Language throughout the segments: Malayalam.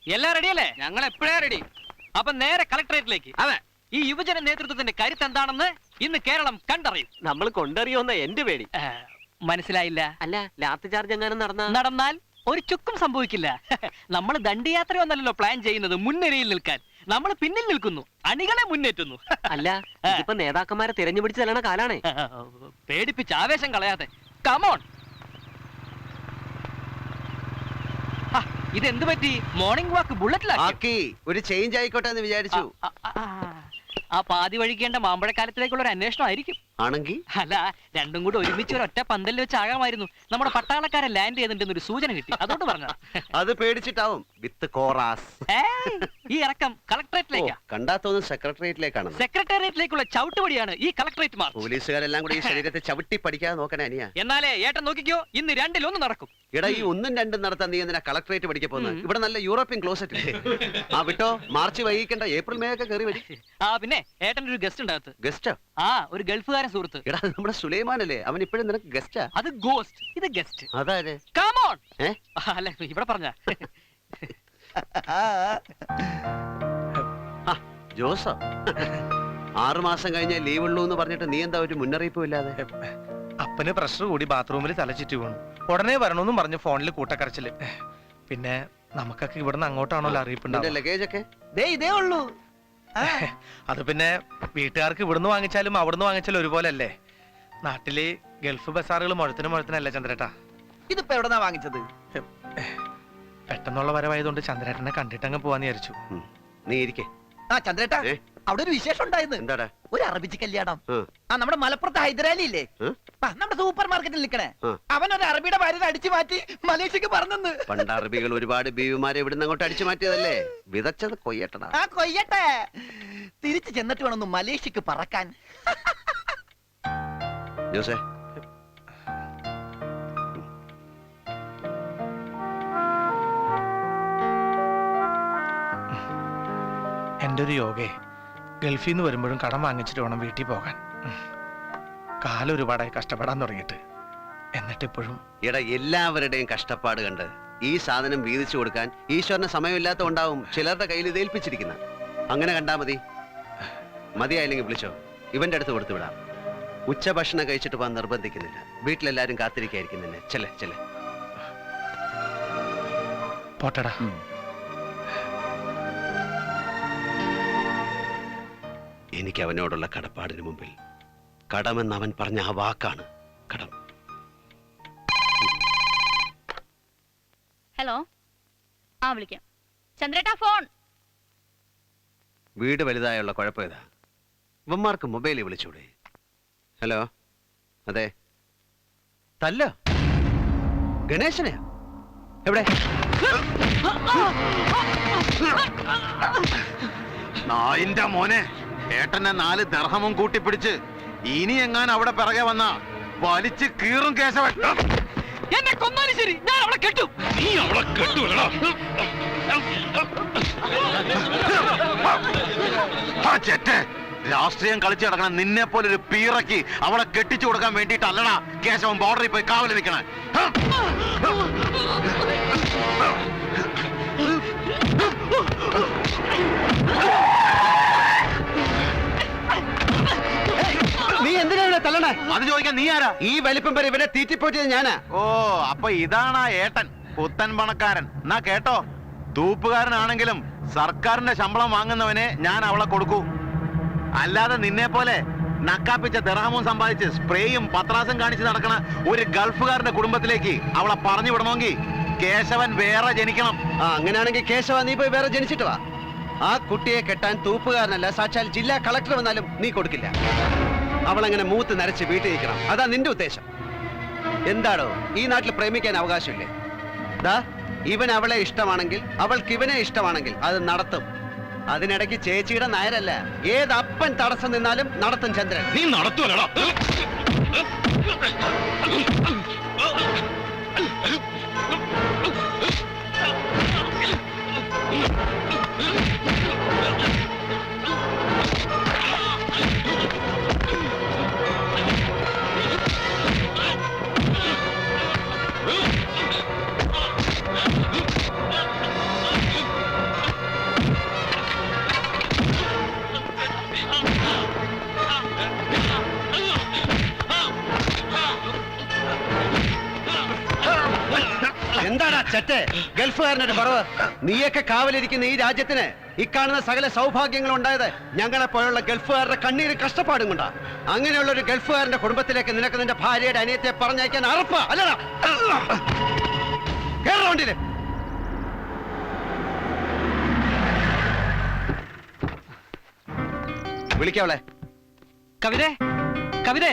എല്ലാം റെഡിയല്ലേ? ഞങ്ങൾ എപ്പോഴേ റെഡി. അപ്പൊ നേരെ കളക്ടറേറ്റിലേക്ക്. അതെ. ഈ യുവജന നേതൃത്വത്തിന്റെ കരുത്ത് എന്താണെന്ന് ഇന്ന് കേരളം കണ്ടറിയും. നമ്മൾ കൊണ്ടറിയോന്ന എന്റെ പേടി. മനസ്സിലായില്ല? അല്ല, ലാത്തി ചാർജ് എങ്ങാനും നടന്നാൽ ഒരു ചുക്കും സംഭവിക്കില്ല. നമ്മൾ ദണ്ഡിയാത്രയൊന്നല്ലോ പ്ലാൻ ചെയ്യുന്നത് മുൻനിരയിൽ നിൽക്കാൻ. നമ്മൾ പിന്നിൽ നിൽക്കുന്നു, അണികളെ മുന്നേറ്റുന്നു. അല്ല, ഇപ്പൊ നേതാക്കന്മാരെ തിരഞ്ഞു പിടിച്ച് തരണ കാലാണ്. പേടിപ്പിച്ച് ആവേശം കളയാതെ കമോൺ. ഇതെന്ത് പറ്റി? മോർണിംഗ് വാക്ക് ബുള്ളറ്റിലാക്കി. ഒരു ചേഞ്ച് ആയിക്കോട്ടെ എന്ന് വിചാരിച്ചു. ആ പാതി വഴിക്കേണ്ട മാമ്പഴക്കാലത്തിലേക്കുള്ള ഒരു അന്വേഷണം ആയിരിക്കും. ആണെങ്കിൽ അല്ല, രണ്ടും കൂടി ഒരുമിച്ച് ഒരു ഒറ്റ പന്തലിൽ വെച്ച് ആകാമായിരുന്നു. നമ്മുടെ പട്ടാളക്കാരെ ലാൻഡ് ചെയ്തിട്ടുണ്ടെന്ന് ഒരു സൂചന കിട്ടി, അതുകൊണ്ട് പറഞ്ഞു. അത് പേടിച്ചിട്ടാവും. വിത്ത് കോറാസ്. ഈ ഇറക്കം കളക്ടറേറ്റിലേക്കാ. കണ്ടാത്തോന്ന് സെക്രട്ടേറിയറ്റിലേക്കാണ്. സെക്രട്ടേറിയറ്റിലേക്കുള്ള ചവിട്ടുപടിയാണ് ഈ കളക്ടറേറ്റ് മാർച്ച്. പോലീസുകാരെല്ലാം കൂടി ഈ ശരീരത്തെ ചവിട്ടി പഠിക്കാതെ നോക്കണേ അനിയാ. എന്നാലേ ഏട്ടൻ നോക്കിക്കോ, ഇന്ന് രണ്ടിലൊന്ന് നടക്കും. എടാ, ഈ ഒന്നും രണ്ടും നടത്താൻ നീ എന്തിനാ കളക്ടറേറ്റ് പഠിക്കാൻ പോകുന്നത്? ഇവിടെ നല്ല യൂറോപ്യൻ ക്ലോസറ്റ് ഇല്ലേ? ആ വിട്ടോ, മാർച്ച് വൈകിക്കണ്ട, ഏപ്രിൽ മെയ് ഒക്കെ കയറി വരും. പിന്നെ ഏട്ടൻ്റെ ഒരു ഗസ്റ്റ് ഉണ്ടാകത്ത്. ഗസ്റ്റോ? ഒരു ഗൾഫുകാരൻ സുഹൃത്ത്. എടാ, നമ്മുടെ സുലൈമാൻ അല്ലേ? അവൻ ഇപ്പോഴും നിനക്ക് ഗസ്റ്റാ? അത് ഗോസ്റ്റ്, ഇത് ഗസ്റ്റ്. അതായത് കമോൺ. അല്ല, ഇവിടെ പറഞ്ഞ ജോസോ 6 മാസം കഴിഞ്ഞ ലീവ് ഉള്ളൂ എന്ന് പറഞ്ഞിട്ട് നീ എന്താ ഒരു മുന്നറിയിപ്പും ഇല്ലാതെ? അപ്പന് പ്രഷർ കൂടി ബാത്റൂമിൽ തലചുറ്റി വീണു. ഉടനെ വരണമെന്നും പറഞ്ഞു ഫോണിൽ കൂട്ടക്കരച്ചില്. പിന്നെ നമുക്കൊക്കെ ഇവിടുന്ന് അങ്ങോട്ടാണല്ലോ അറിയിപ്പുണ്ടാവും. ലഗേജ് ഒക്കെ ഇതേ ഉള്ളൂ. അത് പിന്നെ വീട്ടുകാർക്ക് ഇവിടുന്ന് വാങ്ങിച്ചാലും അവിടുന്ന് വാങ്ങിച്ചാലും ഒരുപോലെ അല്ലേ. നാട്ടില് ഗൾഫ് ബസാറുകൾ മുഴത്തിനല്ലേ ചന്ദ്രേട്ടാ. ഇതിപ്പോ എവിടെന്നാ വാങ്ങിച്ചത്? പെട്ടെന്നുള്ള വരവായതുകൊണ്ട് ചന്ദ്രേട്ടനെ കണ്ടിട്ടങ്ങ് പോവാന്ന് വിചാരിച്ചു. നീ ഇരിക്കേ. ചന്ദ്രേട്ടാ, അവിടെ ഒരു വിശേഷം ഉണ്ടായിരുന്നു. എന്താടാ? ഒരു അറബിച്ച് കല്യാണം. നമ്മുടെ മലപ്പുറത്ത് ഹൈദരാലി ഇല്ലേ, നമ്മുടെ സൂപ്പർ മാർക്കറ്റിൽ നിൽക്കണേ, അവൻ ഒരു അറബിയുടെ ഭാര്യനെ അടിച്ചു മാറ്റി മലേഷ്യക്ക് പറഞ്ഞെന്ന്. പണ്ട് അറബികൾ ഒരുപാട് ബീവിമാരെ ഇവിടുന്ന് അങ്ങോട്ട് അടിച്ചു മാറ്റിയതല്ലേ? വിതച്ചത് കൊയ്യട്ടടാ. കൊയ്യട്ടെ. തിരിച്ചു ചെന്നിട്ട് വേണമെന്ന് മലേഷ്യക്ക് പറക്കാൻ. ജോസേ, എൻ്റെ ഒരു യോഗേ, ഗൾഫിൽ നിന്ന് വരുമ്പോഴും കടം വാങ്ങിച്ചിട്ട് വേണം വീട്ടിൽ പോകാൻ. കാലം ഒരുപാടായി കഷ്ടപ്പെടാൻ തുടങ്ങിയിട്ട്. എന്നിട്ടിപ്പോഴും എടാ, എല്ലാവരുടെയും കഷ്ടപ്പാട് കണ്ട് ഈ സാധനം വീതിച്ചു കൊടുക്കാൻ ഈശ്വരന് സമയമില്ലാത്ത ഉണ്ടാവും ചിലരുടെ കയ്യിൽ ഇത് ഏൽപ്പിച്ചിരിക്കുന്ന. അങ്ങനെ കണ്ടാ മതി. മതിയായില്ലെങ്കിൽ വിളിച്ചോ, ഇവന്റെ അടുത്ത് കൊടുത്തു വിടാം. ഉച്ചഭക്ഷണം കഴിച്ചിട്ട് പോകാൻ നിർബന്ധിക്കുന്നില്ല. വീട്ടിലെല്ലാരും കാത്തിരിക്കായിരിക്കും നിന്നെ. ചെല്ലേ. പോട്ടടാ. എനിക്ക് അവനോടുള്ള കടപ്പാടിന് മുമ്പിൽ കടമെന്ന് അവൻ പറഞ്ഞ ആ വാക്കാണ് കടം. ഹലോ, വിളിക്കാം. ചന്ദ്രേട്ടാ, ഫോൺ. വീട് വലുതായുള്ള കുഴപ്പം ഏതാ? ഇവന്മാർക്ക് മൊബൈലിൽ വിളിച്ചൂടെ? ഹലോ, അതെ. തല്ലോ ഗണേശനെയാ? എവിടെ? നായിന്റെ മോനെ, ഏട്ടനെ 4 ദർഹമും കൂട്ടിപ്പിടിച്ച് ഇനി എങ്ങാൻ അവിടെ പിറകെ വന്ന വലിച്ച് കീറും കേശവൻ. എന്നെ കൊന്നാലും ശരി, ഞാൻ അവളെ കെട്ടും. നീ അവളെ കെട്ടൂലടാ. ചെറ്റെ, രാഷ്ട്രീയം കളിച്ചു കിടക്കണം നിന്നെ പോലെ ഒരു പീറക്കി അവളെ കെട്ടിച്ചു കൊടുക്കാൻ വേണ്ടിയിട്ടല്ലടാ കേശവൻ ബോർഡറിൽ പോയി കാവൽ നിൽക്കണേ. നീ എന്തിനാ തല്ലണേ? അത് ചോദിക്കാൻ നീ ആരാ? ഈ വലിപ്പം വരെ ഇവനെ തീറ്റിപ്പോറ്റിയത് ഞാനാ. ഓ, അപ്പൊ ഇതാണാ ഏട്ടൻ, പുത്തൻ പണക്കാരൻ. എന്നാ കേട്ടോ, തൂപ്പുകാരനാണെങ്കിലും സർക്കാരിന്റെ ശമ്പളം വാങ്ങുന്നവനെ ഞാൻ അവളെ കൊടുക്കൂ. അല്ലാതെ നിന്നെ പോലെ നക്കാപ്പിച്ച ദർഹമും സമ്പാദിച്ച് സ്പ്രേയും പത്രാസും കാണിച്ച് നടക്കണ ഒരു ഗൾഫുകാരന്റെ കുടുംബത്തിലേക്ക് അവളെ പറഞ്ഞു വിടണമെങ്കിൽ കേശവൻ വേറെ ജനിക്കണം. അങ്ങനെയാണെങ്കിൽ കേശവ, നീ പോയി വേറെ ജനിച്ചിട്ട് വാ. ആ കുട്ടിയെ കെട്ടാൻ തൂപ്പുകാരനല്ല, സാക്ഷാൽ ജില്ലാ കളക്ടർ വന്നാലും നീ കൊടുക്കില്ല. അവളങ്ങനെ മൂത്ത് നരച്ച് വീട്ടിൽ നിൽക്കണം. അതാ നിന്റെ ഉദ്ദേശം. എന്താടോ, ഈ നാട്ടിൽ പ്രേമിക്കാൻ അവകാശമില്ലേ? ദാ, ഇവൻ അവളെ ഇഷ്ടമാണെങ്കിൽ, അവൾക്ക് ഇവനെ ഇഷ്ടമാണെങ്കിൽ അത് നടത്തും. അതിനിടയ്ക്ക് ചേച്ചിയുടെ നായരല്ല, ഏതപ്പൻ തടസ്സം നിന്നാലും നടത്തും ചന്ദ്രൻ. നീ നടത്തുവല്ലടാ. മറ്റേ ഗൾഫുകാരനൊരു കുറവ്. നീയൊക്കെ കാവലിരിക്കുന്ന ഈ രാജ്യത്തിന് ഇക്കാണുന്ന സകല സൗഭാഗ്യങ്ങളും ഉണ്ടായത് ഞങ്ങളെ പോലുള്ള ഗൾഫുകാരുടെ കണ്ണീര് കഷ്ടപ്പാടും കൊണ്ടാ. അങ്ങനെയുള്ള ഒരു ഗൾഫുകാരന്റെ കുടുംബത്തിലേക്ക് നിനക്ക് നിന്റെ ഭാര്യയുടെ അനിയത്തെ പറഞ്ഞയക്കാൻ അറപ്പാ അല്ലടാ? കേരള വണ്ടിയില് വിളിക്കാവളെ. കവിതേ, കവിതേ.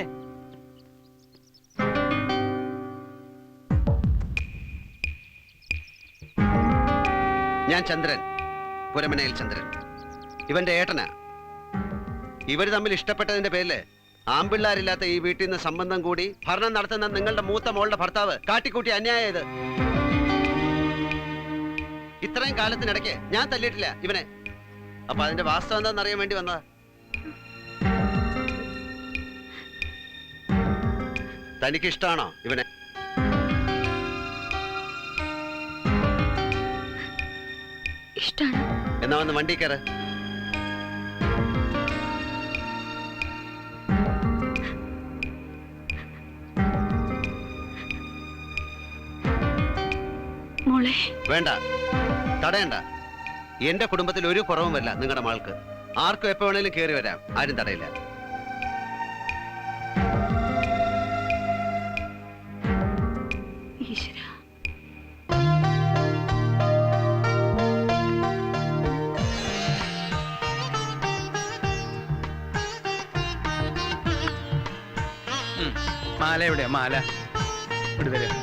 ഞാൻ ചന്ദ്രൻ, പുരമനയിൽ ചന്ദ്രൻ. ഇവന്റെ ഏട്ടനാ. ഇവര് തമ്മിൽ ഇഷ്ടപ്പെട്ടതിന്റെ പേരില് ആമ്പിള്ളാരില്ലാത്ത ഈ വീട്ടിൽ നിന്ന് സംബന്ധം കൂടി ഭരണം നടത്തുന്ന നിങ്ങളുടെ മൂത്ത മോളുടെ ഭർത്താവ് കാട്ടിക്കൂട്ടി അന്യായം ഇത്. ഇത്രയും കാലത്തിനിടയ്ക്ക് ഞാൻ തല്ലിയിട്ടില്ല ഇവനെ. അപ്പൊ അതിന്റെ വാസ്തവം എന്താണെന്ന് അറിയാൻ വേണ്ടി വന്നതാ. തനിക്ക് ഇഷ്ടമാണോ ഇവനെ? ഇഷ്ടാണ്. എന്നാ വന്ന് വണ്ടി കയറ്. മോളെ വേണ്ട, തടയണ്ട. എന്റെ കുടുംബത്തിൽ ഒരു കുറവും വരില്ല നിങ്ങളുടെ മകൾക്ക്. ആർക്കും എപ്പോ വേണേലും കയറി വരാം, ആരും തടയില്ല. ഈശ്വര. മാല എവിടെയാ മാല? ഇവിടെ തരാം.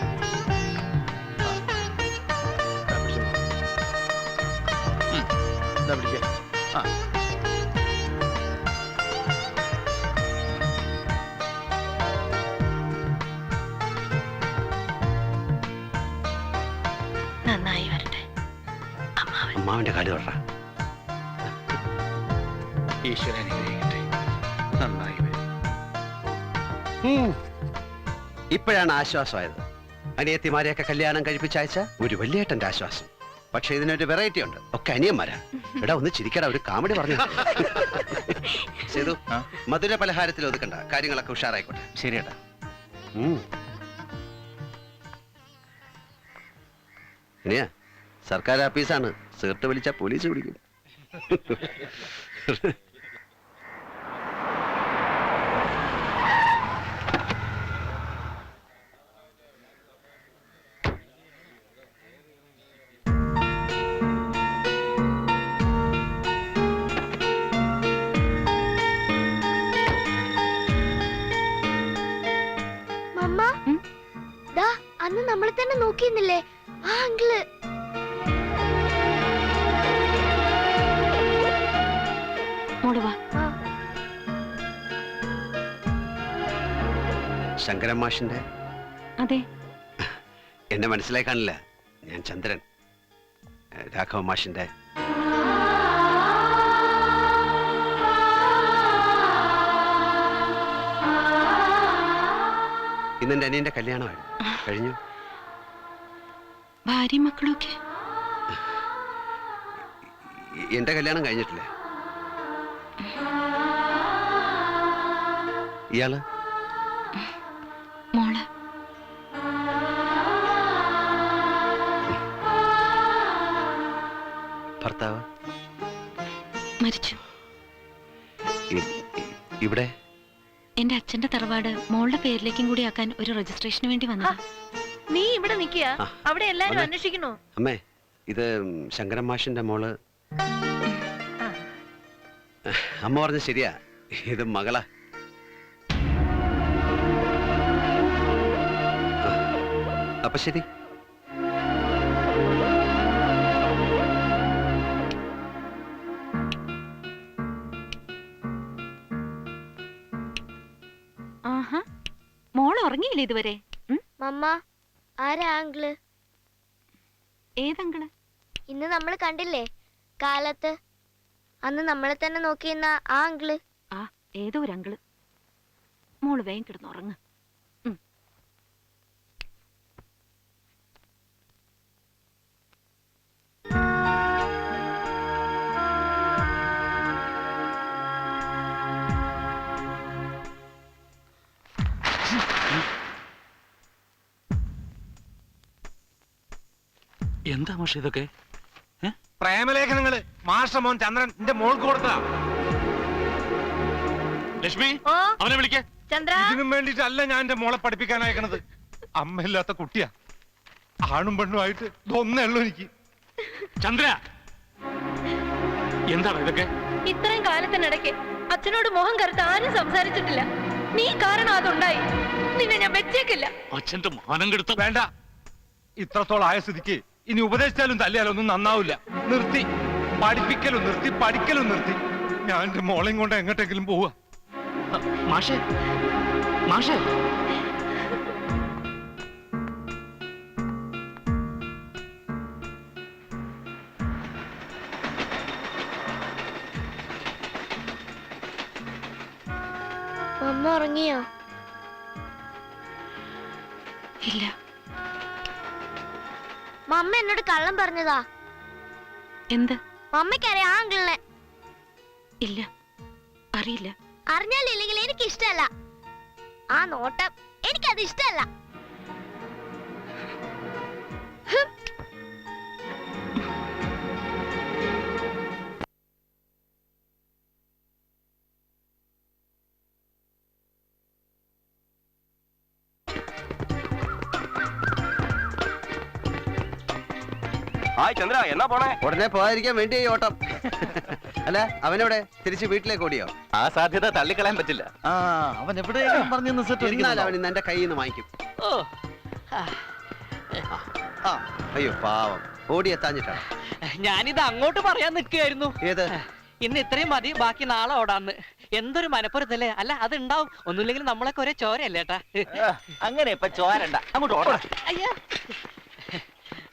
ആ നന്നായി വരട്ടെ. അമ്മാവിന്റെ കാല് തൊട. ഈശ്വരൻ അനുഗ്രഹിക്കട്ടെ. നന്നായി വരും. ഇപ്പോഴാണ് ആശ്വാസമായത്. അനിയത്തിമാരെയൊക്കെ കല്യാണം കഴിപ്പിച്ചയച്ച ഒരു വലിയേട്ടന്റെ ആശ്വാസം. പക്ഷെ ഇതിനൊരു വെറൈറ്റി ഉണ്ട്. ഒക്കെ അനിയന്മാരാ. എടാ ഒന്ന് ചിരിക്കടാ, ഒരു കാമഡി പറഞ്ഞു. സേതു, മധുര പലഹാരത്തിൽ ഒതുക്കണ്ട, കാര്യങ്ങളൊക്കെ ഉഷാറായിക്കോട്ടെ. ശരിയേട്ടാ. ഇനിയാ സർക്കാർ ആഫീസാണ്, സീർട്ട് വലിച്ച പോലീസ് പിടിക്കും. അന്ന് നമ്മളെ തന്നെ നോക്കിയിരുന്നില്ലേ ആ അങ്കിള്? ശങ്കരൻ മാഷിന്റെ? അതെ. എന്നെ മനസ്സിലായി കാണില്ല. ഞാൻ ചന്ദ്രൻ, രാഘവ മാഷിന്റെ. ഇന്നെന്റെ അനിയന്റെ കല്യാണമാണ് കഴിഞ്ഞു. ഭാര്യ മക്കളൊക്കെ? എന്റെ കല്യാണം കഴിഞ്ഞിട്ടില്ല. ഇയാള്? മോള്. ഭർത്താവ് മരിച്ചു. ഇവിടെ എന്റെ അച്ഛന്റെ തറവാട് മോളുടെ പേരിലേക്കും കൂടി ആക്കാൻ ഒരു രജിസ്ട്രേഷന് വേണ്ടി വന്നതാ. നീ ഇവിടെ നിൽക്കുക, അവിടെ എല്ലാരും അന്വേഷിക്കണോ? അമ്മേ, ഇത് ശങ്കരൻ മാഷിന്റെ മോള്. അമ്മ പറഞ്ഞ ശരിയാ, ഇത് മകളാ. അപ്പൊ ശരി. ആഹാ, മോൾ ഉറങ്ങിയില്ലേ ഇതുവരെ? മമ്മ, ആരാ ആങ്കിള്? ഏതങ്കിള്? ഇന്ന് നമ്മൾ കണ്ടില്ലേ കാലത്ത്, അന്ന് നമ്മളെ തന്നെ നോക്കിയിരുന്ന ആ അങ്കിള്. ആ, ഏതോ ഒരു അങ്കിള്. മോള് വേഗം കിടന്ന് ഉറങ്ങ്. എന്താ മാഷെ ഇതൊക്കെ? പ്രേമലേഖനങ്ങള് മാഷമോൻ ചന്ദ്രൻ എന്റെ മോൾക്ക് കൊടുത്തതാ. ലക്ഷ്മി അവനെ വിളിക്കേ. ഇതിനും വേണ്ടിട്ടല്ല ഞാൻ എന്റെ മോളെ പഠിപ്പിക്കാൻ അയക്കണത്. അമ്മയില്ലാത്ത കുട്ടിയാ. ആണും പെണ്ണും ആയിട്ട് ഒന്നേ ഉള്ളൂ എനിക്ക്. ചന്ദ്ര എന്താണ് ഇതൊക്കെ? ഇത്രയും കാലത്തിനിടയ്ക്ക് അച്ഛനോട് മോഹം കറുത്ത് ആരും സംസാരിച്ചിട്ടില്ല. നീ കാരണം അതുണ്ടായി. നിന്നെ ഞാൻ വെച്ചേക്കില്ല. അച്ഛന്റെ മാനം കെടുത്ത. വേണ്ട, ഇത്രത്തോളം ആയ സ്ഥിതിക്ക് ഇനി ഉപദേശിച്ചാലും തല്ലിയാലും ഒന്നും നന്നാവില്ല. നിർത്തി. പഠിപ്പിക്കലും നിർത്തി, പഠിക്കലും നിർത്തി. ഞാൻ എന്റെ മോളെയും കൊണ്ട് എങ്ങോട്ടെങ്കിലും പോവുക. മാഷേ മാഷേ മമ്മ ഉറങ്ങിയോ? ഇല്ല. മമ്മ എന്നോട് കള്ളം പറഞ്ഞതാ. എന്ത്? മമ്മയ്ക്കറിയാം ആ അങ്കിളിനെ. ഇല്ല, അറിയില്ല. അറിഞ്ഞാലില്ലെങ്കിൽ എനിക്ക് ഇഷ്ടമല്ല. ആ നോട്ടം എനിക്കത് ഇഷ്ടമല്ല. ഹായ് ചന്ദ്ര, എന്നാ പോണേ? ഉടനെ പോകാതിരിക്കാൻ വേണ്ടി ഈ ഓട്ടം. അല്ല, അവനെവിടെ? തിരിച്ച് വീട്ടിലേക്ക് ഓടിയോ? ആ സാധ്യത തള്ളിക്കളയാൻ പറ്റില്ല. അവൻ എവിടെയെങ്കിലും പറഞ്ഞു എന്നാൽ അവൻ ഇന്ന് എന്റെ കയ്യിൽ നിന്ന് വാങ്ങിക്കും. അയ്യോ പാവം, ഓടിയെത്താഞ്ഞിട്ടാണ്. ഞാനിത് അങ്ങോട്ട് പറയാൻ നിൽക്കുകയായിരുന്നു. ഏത്? ഇന്ന് ഇത്രയും മതി, ബാക്കി നാളെ ഓടാന്ന്. എന്തൊരു മനപ്പുറത്തല്ലേ? അല്ല അത് ഉണ്ടാവും. ഒന്നുമില്ലെങ്കിൽ നമ്മളൊക്കെ ഒരേ ചോരയല്ലേ ഏട്ടാ? അങ്ങനെ ഇപ്പൊ ചോരണ്ട, അങ്ങോട്ട് ഓടാ. അയ്യോ,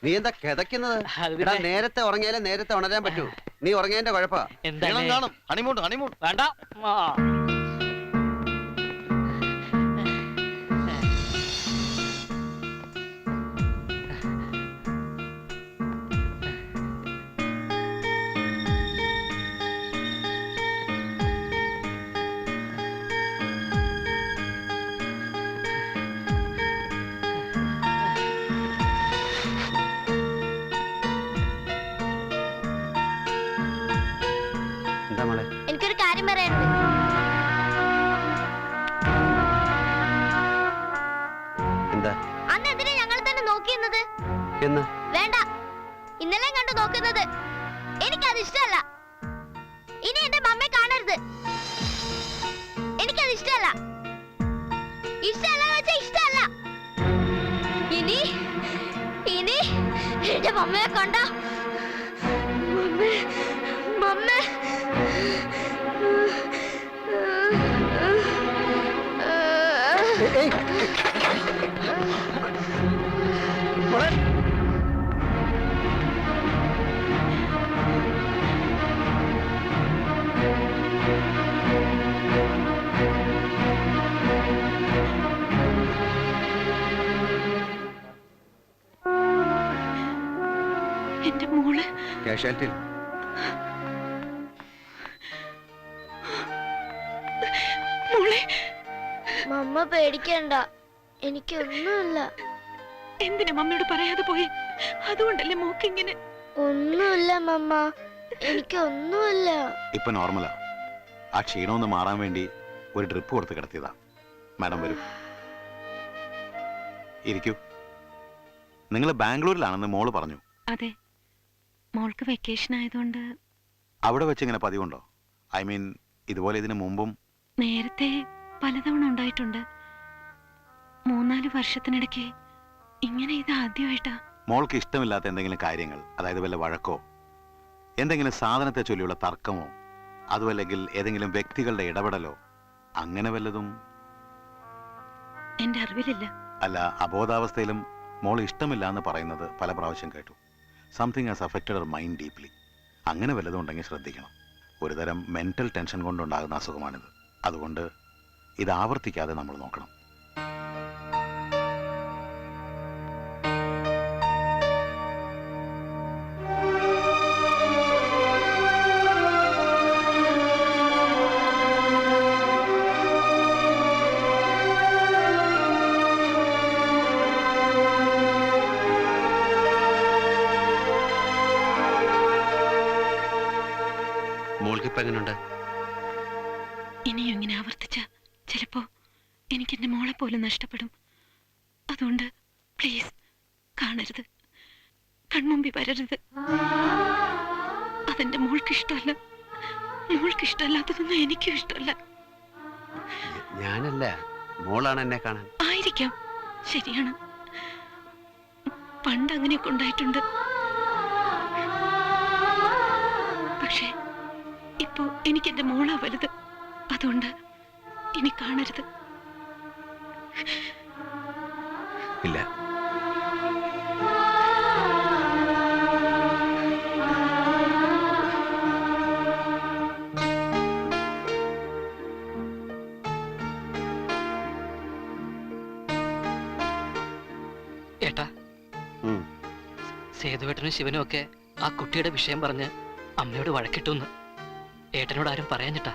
നീ എന്താ കിതക്കുന്നത്? എടാ, നേരത്തെ ഉറങ്ങിയാലേ നേരത്തെ ഉണരാൻ പറ്റൂ. നീ ഉറങ്ങിയതിന്റെ കുഴപ്പാ. എന്താ ഹണിമൂൺ ഹണിമൂൺ വേണ്ട. എന്താ മോളെ? എനിക്കൊരു കാര്യം പറയാനുണ്ട്. എന്താ? അന്ന് എന്തിനാ ഞങ്ങൾ തന്നെ നോക്കിയിരുന്നത്? എന്ന്? വേണ്ട, ഇന്നലെ കണ്ടു നോക്കുന്നത്. എനിക്കത് ഇഷ്ടമല്ല. ഇനി എന്റെ മമ്മയെ കാണരുത്. എനിക്കത് ഇഷ്ടമല്ല. ഇഷ്ടമല്ല വെച്ചാ ഇഷ്ടമല്ല. ഇനി ഇനി എന്റെ മമ്മയെ കണ്ട മമ്മ എന്റെ മോള് കാഷ്വാലിറ്റിയിൽ. മോളെ, മമ്മ പേടിക്കണ്ട, എനിക്കൊന്നുമില്ല. എന്തിനാ മമ്മിയോട് പറയാതെ പോയി? അതുകൊണ്ടല്ലേ മോക്കിങ്ങനെ. ഒന്നുമില്ല മമ്മ, എനിക്കൊന്നുമില്ല. ഇപ്പൊ നോർമലാ. ആ ക്ഷീണമൊന്ന് മാറാൻ വേണ്ടി ഒരു ഡ്രിപ്പ് കൊടുത്ത് കിടത്തിയതാ. മാഡം വരൂ, ഇരിക്കൂ. നിങ്ങൾ ബാംഗ്ലൂരിലാണെന്ന് മോള് പറഞ്ഞു. അതെ, മോൾക്ക് വെക്കേഷൻ ആയതുകൊണ്ട്. അവിടെ വെച്ച് ഇങ്ങനെ പതിവുണ്ടോ? ഐ മീൻ, ഇതുപോലെ ഇതിനു മുമ്പും? നേരത്തെ പലതവണ ഉണ്ടായിട്ടുണ്ട്. 3-4 വർഷത്തിനിടയ്ക്ക് ഇങ്ങനെ ഇത് ആദ്യമായിട്ടാ. മോൾക്ക് ഇഷ്ടമില്ലാത്ത എന്തെങ്കിലും കാര്യങ്ങൾ, അതായത് വല്ല വഴക്കോ, എന്തെങ്കിലും സാധനത്തെ ചൊല്ലിയുള്ള തർക്കമോ, അതുമല്ലെങ്കിൽ ഏതെങ്കിലും വ്യക്തികളുടെ ഇടപെടലോ, അങ്ങനെ വല്ലതും? എന്റെ അറിവിലില്ല. അല്ല, അബോധാവസ്ഥയിലും മോൾ ഇഷ്ടമില്ല എന്ന് പറയുന്നത് പല പ്രാവശ്യം കേട്ടു. Something has affected Har mind deeply. അങ്ങനെ വല്ലതും ഉണ്ടെങ്കിൽ ശ്രദ്ധിക്കണം. ഒരുതരം മെന്റൽ ടെൻഷൻ കൊണ്ടുണ്ടാകുന്ന അസുഖമാണിത്. അതുകൊണ്ട് ഇത് ആവർത്തിക്കാതെ നമ്മൾ നോക്കണം. ഇപ്പൊ എങ്ങനെയുണ്ട്? ഇനിയും ഇങ്ങനെ ആവർത്തിച്ച ചിലപ്പോ എനിക്ക് എന്റെ മോളെ പോലും നഷ്ടപ്പെടും. അതുകൊണ്ട് പ്ലീസ് കാണരുത്, കൺമുമ്പിൽ വരരുത്. അതെന്റെ മോൾക്ക് ഇഷ്ടമല്ല. മോൾക്ക് ഇഷ്ടമല്ലാത്തതൊന്നും എനിക്കും ഇഷ്ടമല്ല. ഞാനല്ല, മോളാണ് എന്നെ കാണാൻ. ആയിരിക്കാം, ശരിയാണ്. പണ്ട് അങ്ങനെയൊക്കെ ഉണ്ടായിട്ടുണ്ട്. പക്ഷേ ഇപ്പോ എനിക്ക് എന്റെ മോളാ വലുത്. അതുകൊണ്ട് ഇനി കാണരുത്. ഇല്ല. ഏട്ടാ, സേതുവേട്ടനും ശിവനും ഒക്കെ ആ കുട്ടിയുടെ വിഷയം പറഞ്ഞ് അമ്മയോട് വഴക്കിട്ടുന്ന് ഏട്ടനോട് ആരും പറയാഞ്ഞിട്ടാ.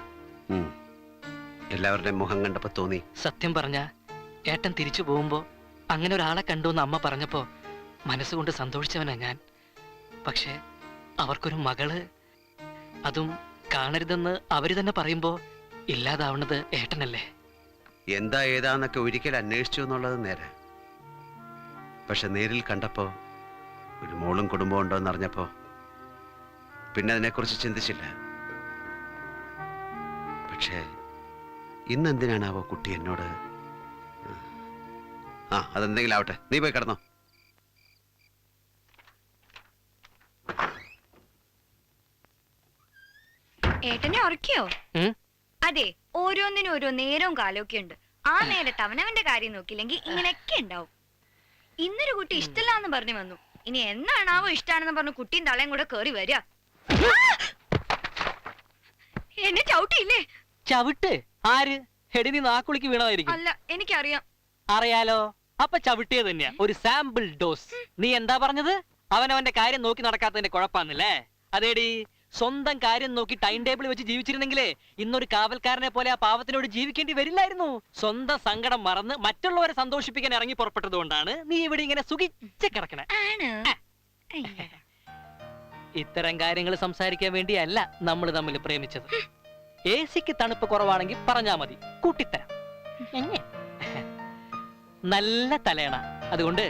എല്ലാവരുടെയും മുഖം കണ്ടപ്പോ തോന്നി. സത്യം പറഞ്ഞ ഏട്ടൻ തിരിച്ചു പോകുമ്പോ അങ്ങനെ ഒരാളെ കണ്ടു എന്ന് അമ്മ പറഞ്ഞപ്പോ മനസ്സുകൊണ്ട് സന്തോഷിച്ചവനാ ഞാൻ. പക്ഷേ അവർക്കൊരു മകള്, അതും കാണരുതെന്ന് അവര് തന്നെ പറയുമ്പോ ഇല്ലാതാവുന്നത് ഏട്ടനല്ലേ? എന്താ ഏതാന്നൊക്കെ ഒരിക്കൽ അന്വേഷിച്ചു എന്നുള്ളത് നേരെ. പക്ഷെ നേരിൽ കണ്ടപ്പോ ഒരു മോളും കുടുംബം ഉണ്ടോന്ന് അറിഞ്ഞപ്പോ പിന്നെ അതിനെക്കുറിച്ച് ചിന്തിച്ചില്ല. പക്ഷേ ഇന്നെന്തിനാണാവോ കുട്ടി എന്നോട്? അതെന്തെങ്കിലും ആവട്ടെ, നീ പോയി കിടന്നോ. ഏട്ടനെ ഉറക്കിയോ? അതെ, ഓരോന്നിനും ഓരോ നേരവും കാലമൊക്കെ ഉണ്ട്. ആ നേരത്ത് അവനവന്റെ കാര്യം നോക്കില്ലെങ്കിൽ ഇങ്ങനെയൊക്കെ ഉണ്ടാവും. ഇന്നൊരു കുട്ടി ഇഷ്ടമില്ലാന്ന് പറഞ്ഞു വന്നു. ഇനി എന്നാണാവോ ഇഷ്ടാണെന്ന് പറഞ്ഞു കുട്ടിയും തളയും കൂടെ കേറി വരിക. എന്നെ ചവിട്ടിയില്ലേ? ചവിട്ട്? ആര്? ഹെടി നീ നാക്കുളിക്ക് വീണതായിരിക്കും. അല്ല, എനിക്കറിയാം. അറിയാലോ, അപ്പൊ ചവിട്ടിയത് തന്നെയാ. ഒരു സാമ്പിൾ ഡോസ്. നീ എന്താ പറഞ്ഞത്? അവനവന്റെ കാര്യം നോക്കി നടക്കാത്തതിന്റെ കുഴപ്പാന്നല്ലേ? അതേടി, സ്വന്തം കാര്യം നോക്കി ടൈം ടേബിൾ വെച്ച് ജീവിച്ചിരുന്നെങ്കിലേ ഇന്നൊരു കാവൽക്കാരനെ പോലെ ആ പാവത്തിനോട് ജീവിക്കേണ്ടി വരില്ലായിരുന്നു. സ്വന്തം സങ്കടം മറന്ന് മറ്റുള്ളവരെ സന്തോഷിപ്പിക്കാൻ ഇറങ്ങി പുറപ്പെട്ടത് കൊണ്ടാണ് നീ ഇവിടെ ഇങ്ങനെ സുഖിച്ച് കിടക്കണേ. ഇത്തരം കാര്യങ്ങൾ സംസാരിക്കാൻ വേണ്ടിയല്ല നമ്മൾ തമ്മിൽ പ്രേമിച്ചത്. എസിക്ക് തണുപ്പ് കുറവാണെങ്കിൽ പറഞ്ഞാ മതി, കൂട്ടിത്തരാം. നല്ല തലയണ, അതുകൊണ്ട്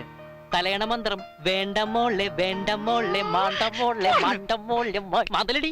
തലയണ മന്ത്രം വേണ്ട മോളെ വേണ്ട മോളെ മാണ്ട മോളെ മാണ്ട മോളെ മാതലടി